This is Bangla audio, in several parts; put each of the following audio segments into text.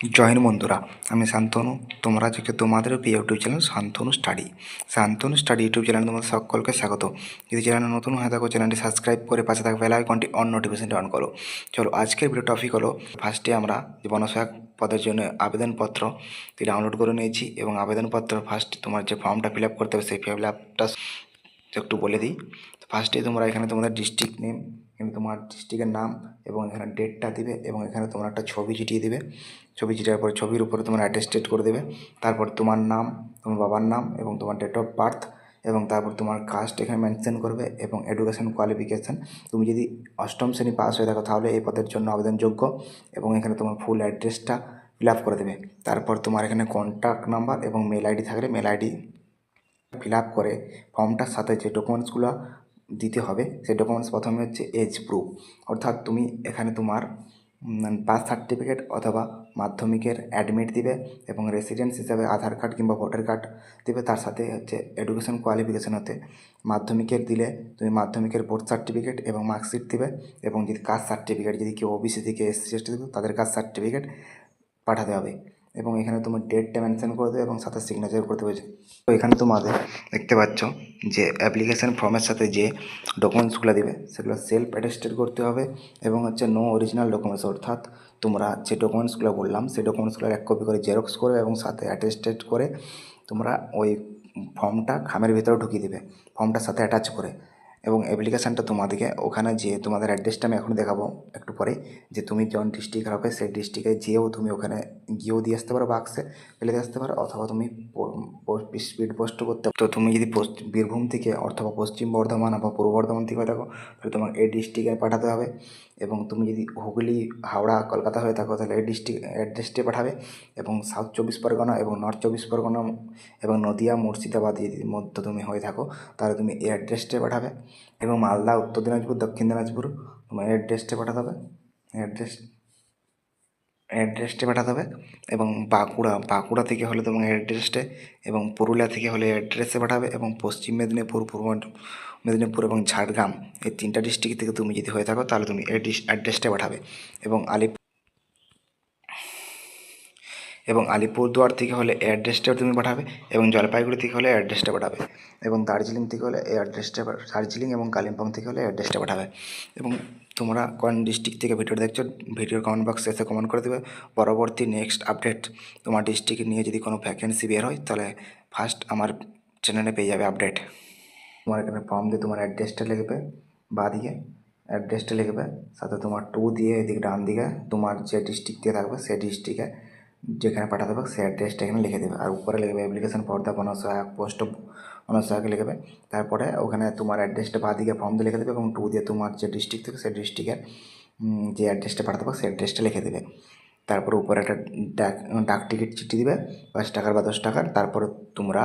জয় হিন্দ বন্ধুরা, আমি শান্তনু। তোমরা আজকে তোমাদের প্রিয় YouTube channel Shantanu study YouTube channel তোমাদের সকলকে স্বাগত। যদি চ্যানেল নতুন হয়ে থাকো, চ্যানেলটি সাবস্ক্রাইব করে পাশে থাকা বেল আইকনটি অন নোটিফিকেশনটি অন করো। চলো, আজকের ভিডিও টপিক হলো, ফার্স্টে আমরা যে বনসহায়ক পদের জন্য আবেদনপত্র ডাউনলোড করে নিয়েছি এবং আবেদনপত্র ফার্স্ট তোমার যে ফর্মটা ফিল আপ করতে হবে সেই ফিল আপটা একটু বলে দিই। তো ফার্স্টে তোমরা এখানে তোমাদের ডিস্ট্রিক্ট নেম, এখানে তোমার ডিস্ট্রিক্টের নাম এবং এখানে ডেটটা দিবে এবং এখানে তোমরা একটা ছবি চিটিয়ে দিবে। ছবি চিটার পরে ছবির উপরে তোমার অ্যাটেস্টেড করে দেবে। তারপর তোমার নাম, তোমার বাবার নাম এবং তোমার ডেট অফ বার্থ এবং তারপর তোমার কাস্ট এখানে মেনশন করবে এবং এডুকেশন কোয়ালিফিকেশান। তুমি যদি অষ্টম শ্রেণী পাস হয়ে থাকো তাহলে এই পদের জন্য আবেদনযোগ্য এবং এখানে তোমার ফুল অ্যাড্রেসটা ফিল আপ করে দেবে। তারপর তোমার এখানে কন্ট্যাক্ট নাম্বার এবং মেল আইডি থাকলে মেল আইডি ফিল আপ করে ফর্মটার সাথে যে ডকুমেন্টসগুলো দিতে হবে সেই ডকুমেন্টস প্রথমে হচ্ছে এজ প্রুফ, অর্থাৎ তুমি এখানে তোমার বার্থ সার্টিফিকেট অথবা মাধ্যমিকের অ্যাডমিট দিবে এবং রেসিডেন্স হিসাবে আধার কার্ড কিংবা ভোটার কার্ড দিবে। তার সাথে হচ্ছে এডুকেশন কোয়ালিফিকেশান হতে মাধ্যমিকের দিলে তুমি মাধ্যমিকের বোর্ড সার্টিফিকেট এবং মার্কশিট দিবে এবং যদি কাস্ট সার্টিফিকেট, যদি কেউ ওবিসি থেকে এসসি এসটি দিবে তাদের কাস্ট সার্টিফিকেট পাঠাতে হবে এবং এখানে তোমার ডেটটা মেনশন করে দেবে এবং সাথে সিগনেচার করতে হয়েছে। তো এখানে তোমাদের দেখতে পাচ্ছ যে অ্যাপ্লিকেশান ফর্মের সাথে যে ডকুমেন্টসগুলো দেবে সেগুলো সেলফ অ্যাটেস্টেড করতে হবে এবং হচ্ছে নো অরিজিনাল ডকুমেন্টস, অর্থাৎ তোমরা যে ডকুমেন্টসগুলো বললাম সেই ডকুমেন্টসগুলো এক কপি করে জেরক্স করবে এবং সাথে অ্যাটেস্টেড করে তোমরা ওই ফর্মটা খামের ভিতরে ঢুকিয়ে দেবে ফর্মটার সাথে অ্যাটাচ করে। এবং অ্যাপ্লিকেশানটা তোমাদেরকে ওখানে যে তোমাদের অ্যাড্রেসটা আমি এখন দেখাবো একটু পরে, যে তুমি যখন ডিস্ট্রিক্ট হবে সেই ডিস্ট্রিক্টে যেয়েও তুমি ওখানে গিয়েও দিয়ে আসতে পারো, বাক্সে ফেলে দিয়ে আসতে পারো, অথবা তুমি স্পিড পোস্ট করতে। তো তুমি যদি বীরভূম থেকে অথবা পশ্চিম বর্ধমান বা পূর্ব বর্ধমান থেকে হয়ে থাকো তাহলে তোমার এই ডিস্ট্রিক্টে পাঠাতে হবে এবং তুমি যদি হুগলি, হাওড়া, কলকাতা হয়ে থাকো তাহলে এই ডিস্ট্রিক্ট অ্যাড্রেসটি পাঠাবে এবং সাউথ চব্বিশ পরগনা এবং নর্থ চব্বিশ পরগনা এবং নদিয়া, মুর্শিদাবাদ যদি মধ্যে তুমি হয়ে থাকো তাহলে তুমি এই অ্যাড্রেসটা পাঠাবে এবং মালদা, উত্তর দিনাজপুর, দক্ষিণ দিনাজপুর তোমার অ্যাড্রেসটা পাঠাতে হবে, অ্যাড্রেসটা পাঠাতে হবে এবং বাঁকুড়া থেকে হলে তোমার অ্যাড্রেসটা এবং পুরুলিয়া থেকে হলে অ্যাড্রেসে পাঠাবে এবং পশ্চিম মেদিনীপুর, পূর্ব মেদিনীপুর এবং ঝাড়গ্রাম এই তিনটা ডিস্ট্রিক্ট থেকে তুমি যদি হয়ে থাকো তাহলে তুমি অ্যাড্রেসটা পাঠাবে এবং আলিপুরদুয়ার থেকে হলে অ্যাড্রেসটাও তুমি পাঠাবে এবং জলপাইগুড়ি থেকে হলে অ্যাড্রেসটা পাঠাবে এবং দার্জিলিং থেকে হলে এই অ্যাড্রেসটা, দার্জিলিং এবং কালিম্পং থেকে হলে অ্যাড্রেসটা পাঠাবে। এবং তোমরা কোন ডিস্ট্রিক্ট থেকে ভিডিও দেখছো ভিডিওর কমেন্ট বক্সে এসে কমেন্ট করে দেবে। পরবর্তী নেক্সট আপডেট তোমার ডিস্ট্রিক্ট নিয়ে যদি কোনো ভ্যাকেন্সি বের হয় তাহলে ফার্স্ট আমার চ্যানেলে পেয়ে যাবে আপডেট। তোমার এখানে ফর্ম দিয়ে তোমার অ্যাড্রেসটা লিখবে, বাঁদিকে অ্যাড্রেসটা লিখবে, সাথে তোমার টু দিয়ে এদিকে ডান দিকে তোমার যে ডিস্ট্রিক্ট দিয়ে থাকবে সেই ডিস্ট্রিক্টে যেখানে পাঠাতে হবে সেই অ্যাড্রেসটা এখানে লিখে দেবে আর উপরে লিখবে অ্যাপ্লিকেশন ফর দ্য বনসহায়ক পোস্ট অফ বনসহায়ক লিখবে। তারপরে ওখানে তোমার অ্যাড্রেসটা বাঁদিকে ফর্ম দিয়ে লিখে দেবে এবং টু দিয়ে তোমার যে ডিস্ট্রিক্ট থেকে সেই ডিস্ট্রিক্টের যে অ্যাড্রেসটা পাঠাতে হবে সেই অ্যাড্রেসটা লিখে দেবে। তারপরে উপরে একটা ডাক টিকিট চিঠি দিবে 5 টাকার বা 10 টাকার। তারপরে তোমরা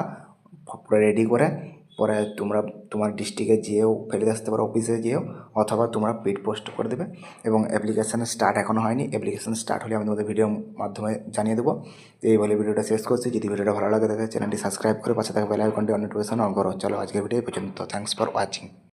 পুরো রেডি করে পরে তোমরা তোমার ডিস্ট্রিক্টে যেয়েও ফেলে আসতে পারো, অফিসে যেয়েও, অথবা তোমরা পিড পোস্ট করে দেবে এবং অ্যাপ্লিকেশান স্টার্ট এখনও হয়নি। অ্যাপ্লিকেশান স্টার্ট হলে আমি তোমাদের ভিডিওর মাধ্যমে জানিয়ে দেবো। তো এই বলে ভিডিওটা শেষ করছি। যদি ভিডিওটা ভালো লাগে তাহলে চ্যানেলটি সাবস্ক্রাইব করে পাশে থাকা বেল আইকনটি অন নোটিফিকেশন অন করো। চলো, আজকের ভিডিও পর্যন্ত। Thanks for watching.